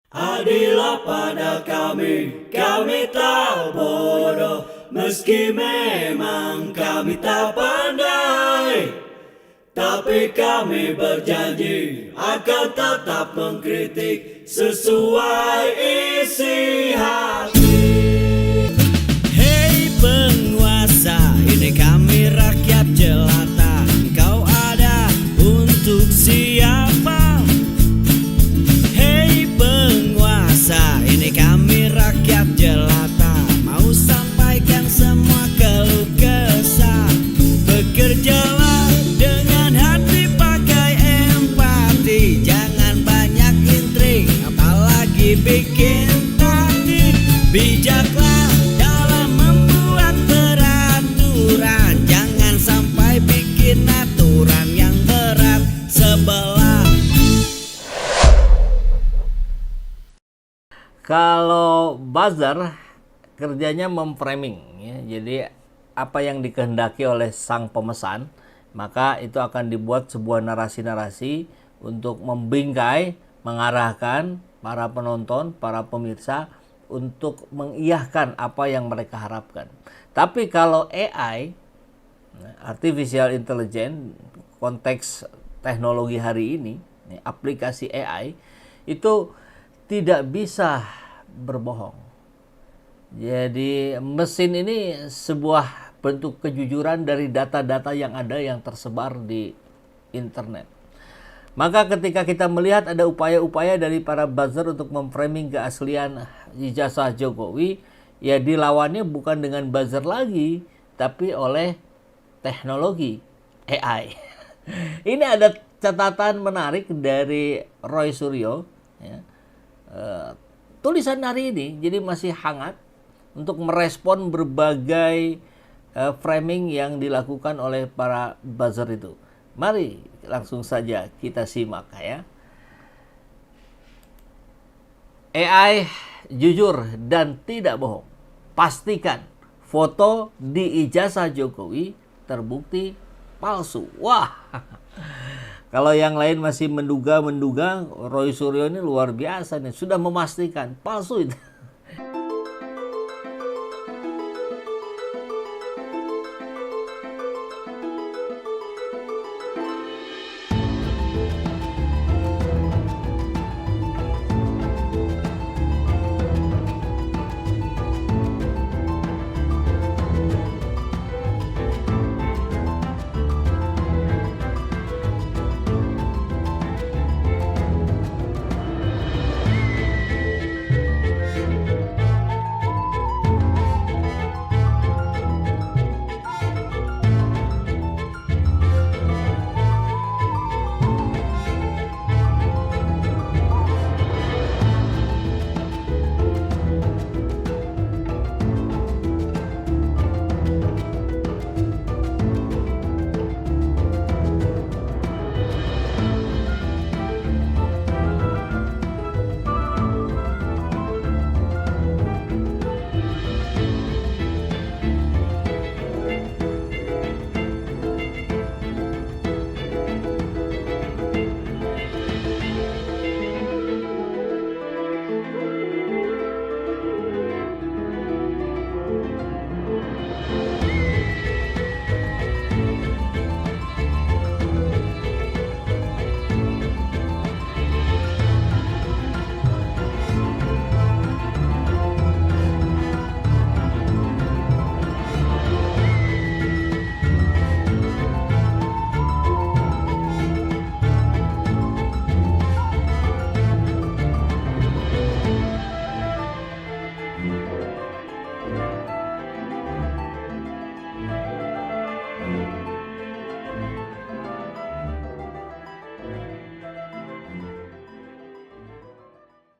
Adillah pada kami tak bodoh, meski memang kami tak pandai. Tapi kami berjanji akan tetap mengkritik sesuai isi hati. Hei penguasa, ini kami rakyat jelata. Engkau ada untuk siapa? Hei penguasa, ini kami rakyat jelata. Mau sampaikan semua keluh kesah. Bekerjalah dengan hati, pakai empati. Jangan banyak intrik, apalagi bikin taktik. Bijaklah dalam membuat peraturan. Jangan sampai bikin aturan yang berat sebelah. Kalau buzzer kerjanya memframing, ya. Jadi apa yang dikehendaki oleh sang pemesan, maka itu akan dibuat sebuah narasi-narasi untuk membingkai, mengarahkan para penonton, para pemirsa untuk mengiyahkan apa yang mereka harapkan. Tapi kalau AI, artificial intelligence, konteks teknologi hari ini, aplikasi AI itu tidak bisa berbohong. Jadi mesin ini sebuah bentuk kejujuran dari data-data yang ada yang tersebar di internet. Maka ketika kita melihat ada upaya-upaya dari para buzzer untuk memframing keaslian ijazah Jokowi, ya dilawannya bukan dengan buzzer lagi, tapi oleh teknologi AI. Ini ada catatan menarik dari Roy Suryo, ya. Tulisan hari ini jadi masih hangat untuk merespon berbagai framing yang dilakukan oleh para buzzer itu. Mari langsung saja kita simak ya. AI jujur dan tidak bohong. Pastikan foto di ijazah Jokowi terbukti palsu. Wah. Kalau yang lain masih menduga-menduga, Roy Suryo ini luar biasa nih, sudah memastikan palsu itu.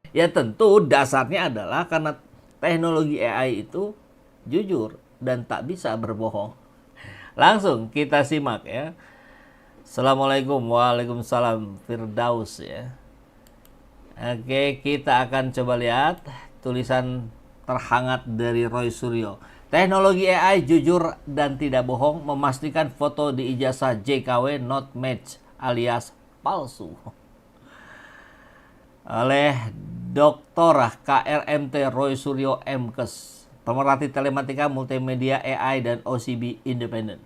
Ya tentu dasarnya adalah karena teknologi AI itu jujur dan tak bisa berbohong. Langsung kita simak ya. Assalamualaikum, waalaikumsalam, Firdaus ya. Oke, kita akan coba lihat tulisan terhangat dari Roy Suryo. Teknologi AI jujur dan tidak bohong, memastikan foto di ijazah JKW not match alias palsu. oleh Dr. KRMT Roy Suryo MKes, pemerhati telematika, multimedia, AI, dan OCB independen.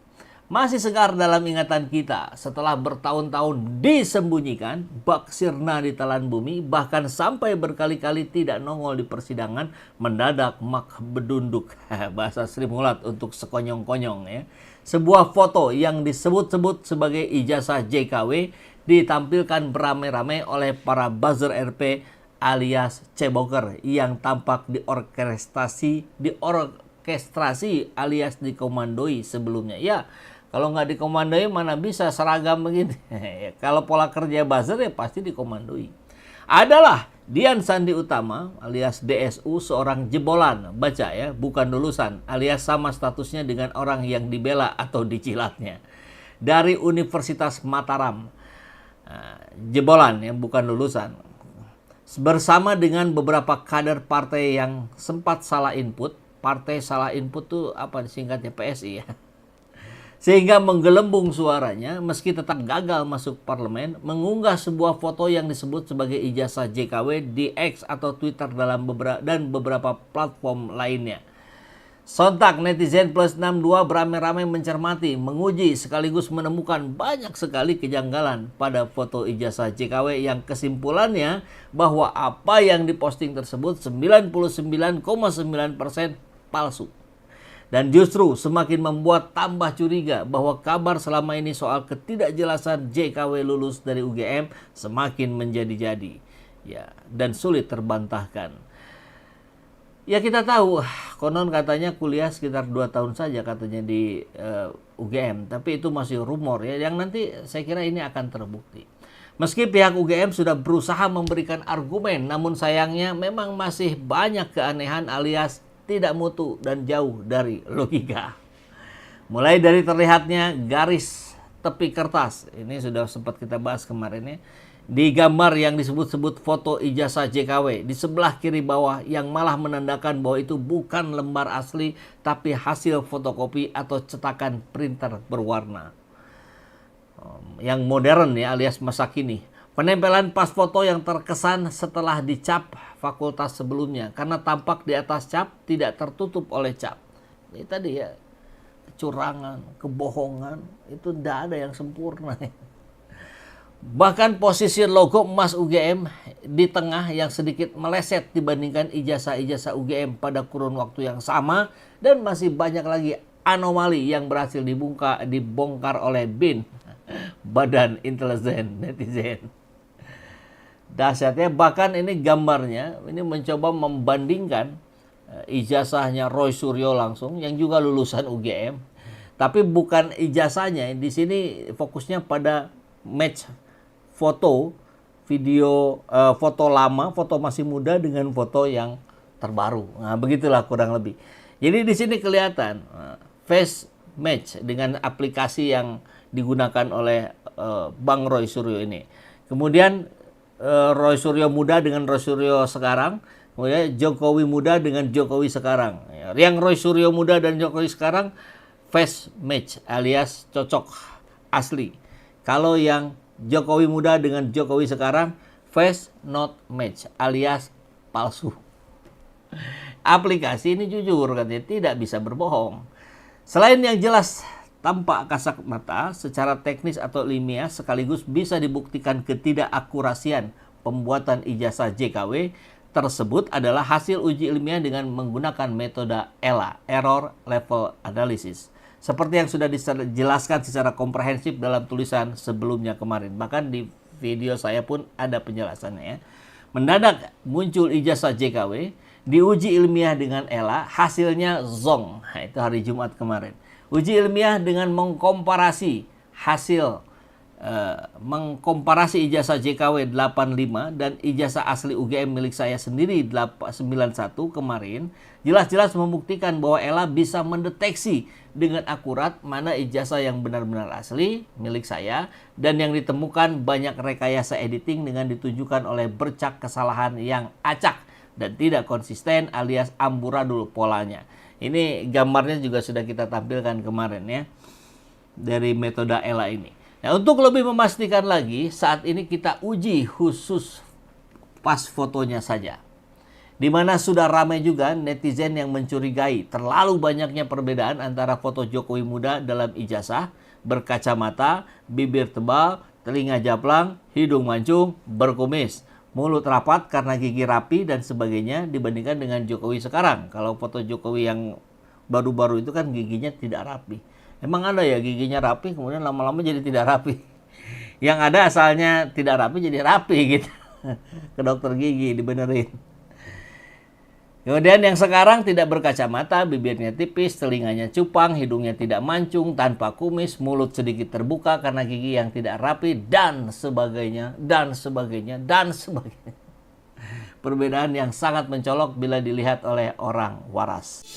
Masih segar dalam ingatan kita setelah bertahun-tahun disembunyikan, bak sirna ditelan bumi, bahkan sampai berkali-kali tidak nongol di persidangan, mendadak mak bedunduk. Bahasa Sri Mulat untuk sekonyong-konyong ya. Sebuah foto yang disebut-sebut sebagai ijazah JKW ditampilkan beramai-ramai oleh para buzzer RP alias ceboker yang tampak diorkestrasi alias dikomandoi sebelumnya. Ya, kalau nggak dikomandoi mana bisa seragam begini. Kalau pola kerja buzzer ya pasti dikomandoi. Adalah Dian Sandi Utama alias DSU, seorang jebolan, baca ya, bukan lulusan, alias sama statusnya dengan orang yang dibela atau dicilatnya, dari Universitas Mataram. Jebolan ya, bukan lulusan. Bersama dengan beberapa kader partai yang sempat salah input. Partai salah input tuh apa singkatnya, PSI ya. Sehingga menggelembung suaranya meski tetap gagal masuk parlemen, mengunggah sebuah foto yang disebut sebagai ijazah JKW di X atau Twitter dan beberapa platform lainnya. Sontak netizen plus 62 beramai-ramai mencermati, menguji sekaligus menemukan banyak sekali kejanggalan pada foto ijazah JKW yang kesimpulannya bahwa apa yang diposting tersebut 99,9% palsu. Dan justru semakin membuat tambah curiga bahwa kabar selama ini soal ketidakjelasan JKW lulus dari UGM semakin menjadi-jadi ya, dan sulit terbantahkan. Ya kita tahu, konon katanya kuliah sekitar 2 tahun saja katanya di UGM. Tapi itu masih rumor ya, yang nanti saya kira ini akan terbukti. Meski pihak UGM sudah berusaha memberikan argumen, namun sayangnya memang masih banyak keanehan alias tidak mutu dan jauh dari logika. Mulai dari terlihatnya garis tepi kertas, ini sudah sempat kita bahas kemarin ya, di gambar yang disebut-sebut foto ijazah JKW di sebelah kiri bawah, yang malah menandakan bahwa itu bukan lembar asli tapi hasil fotokopi atau cetakan printer berwarna yang modern ya, alias masa kini. Penempelan pas foto yang terkesan setelah dicap fakultas sebelumnya karena tampak di atas cap tidak tertutup oleh cap. Ini tadi ya, kecurangan, kebohongan, itu tidak ada yang sempurna. Bahkan posisi logo emas UGM di tengah yang sedikit meleset dibandingkan ijazah-ijazah UGM pada kurun waktu yang sama, dan masih banyak lagi anomali yang berhasil dibongkar oleh BIN, Badan Intelijen Netizen. Dahsyatnya bahkan ini gambarnya, ini mencoba membandingkan ijazahnya Roy Suryo langsung yang juga lulusan UGM, tapi bukan ijazahnya. Di sini fokusnya pada match foto, video, foto lama, foto masih muda dengan foto yang terbaru. Nah, begitulah kurang lebih. Jadi di sini kelihatan face match dengan aplikasi yang digunakan oleh Bang Roy Suryo ini. Kemudian Roy Suryo muda dengan Roy Suryo sekarang, kemudian Jokowi muda dengan Jokowi sekarang. Yang Roy Suryo muda dan Jokowi sekarang face match alias cocok asli. Kalau yang Jokowi muda dengan Jokowi sekarang face not match alias palsu. Aplikasi ini jujur katanya tidak bisa berbohong. Selain yang jelas tampak kasat mata secara teknis atau ilmiah, sekaligus bisa dibuktikan ketidakakurasian pembuatan ijazah JKW tersebut adalah hasil uji ilmiah dengan menggunakan metode ELA, Error Level Analysis. Seperti yang sudah dijelaskan secara komprehensif dalam tulisan sebelumnya kemarin. Bahkan di video saya pun ada penjelasannya ya. Mendadak muncul ijazah JKW, diuji ilmiah dengan ELA, hasilnya zong. Nah, itu hari Jumat kemarin. Uji ilmiah dengan mengkomparasi hasil mengkomparasi ijazah JKW 85 dan ijazah asli UGM milik saya sendiri 91 kemarin, jelas-jelas membuktikan bahwa ELA bisa mendeteksi dengan akurat mana ijazah yang benar-benar asli milik saya dan yang ditemukan banyak rekayasa editing dengan ditunjukkan oleh bercak kesalahan yang acak dan tidak konsisten alias amburadul polanya. Ini gambarnya juga sudah kita tampilkan kemarin ya, dari metode ELA ini. Nah, untuk lebih memastikan lagi, saat ini kita uji khusus pas fotonya saja. Di mana sudah ramai juga netizen yang mencurigai terlalu banyaknya perbedaan antara foto Jokowi muda dalam ijazah, berkacamata, bibir tebal, telinga japlang, hidung mancung, berkumis, mulut rapat karena gigi rapi dan sebagainya dibandingkan dengan Jokowi sekarang. Kalau foto Jokowi yang baru-baru itu kan giginya tidak rapi. Emang ada ya giginya rapi kemudian lama-lama jadi tidak rapi. Yang ada asalnya tidak rapi jadi rapi gitu. Ke dokter gigi dibenerin. Kemudian yang sekarang tidak berkacamata, bibirnya tipis, telinganya cupang, hidungnya tidak mancung, tanpa kumis, mulut sedikit terbuka karena gigi yang tidak rapi, dan sebagainya, dan sebagainya, dan sebagainya. Perbedaan yang sangat mencolok bila dilihat oleh orang waras.